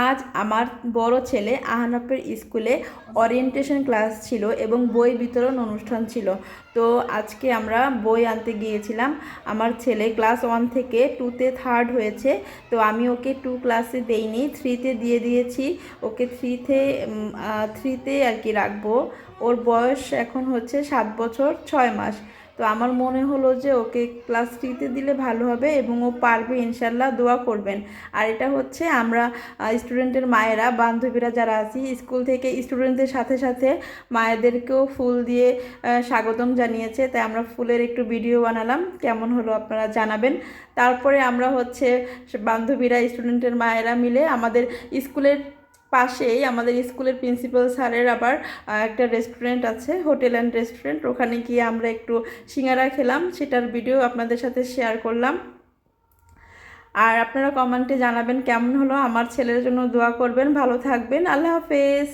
আজ আমার বড় ছেলে আহনাফের স্কুলে ওরিয়েন্টেশন ক্লাস ছিল এবং বই বিতরণ অনুষ্ঠান ছিল। তো আজকে আমরা বই আনতে গিয়েছিলাম। আমার ছেলে ক্লাস 1 থেকে 2তে থার্ড হয়েছে। তো আমি ওকে 2 ক্লাসে দেইনি, 3তে দিয়ে দিয়েছি। ওকে 3তে আর কি রাখবো। ওর বয়স এখন হচ্ছে 7 বছর 6 মাস। তো আমার মনে হলো যে ওকে ক্লাস 3তে দিলে ভালো হবে এবং ও পারবে ইনশাল্লাহ, দোয়া করবেন। আর এটা হচ্ছে আমরা স্টুডেন্টের মায়েরা, বান্ধবীরা যারা আছি স্কুল থেকে, স্টুডেন্টদের সাথে সাথে মায়েদেরকেও ফুল দিয়ে স্বাগতম জানিয়েছে। তাই আমরা ফুলের একটু ভিডিও বানালাম, কেমন হলো আপনারা জানাবেন। তারপরে আমরা হচ্ছে বান্ধবীরা, স্টুডেন্টের মায়েরা মিলে আমাদের স্কুলের পাশেই, আমাদের স্কুলের প্রিন্সিপাল স্যারের আবার একটা রেস্টুরেন্ট আছে, হোটেল অ্যান্ড রেস্টুরেন্ট, ওখানে গিয়ে আমরা একটু সিঙ্গারা খেলাম, সেটার ভিডিও আপনাদের সাথে শেয়ার করলাম। আর আপনারা কমেন্টে জানাবেন কেমন হলো। আমার ছেলের জন্য দোয়া করবেন। ভালো থাকবেন। আল্লাহ হাফেজ।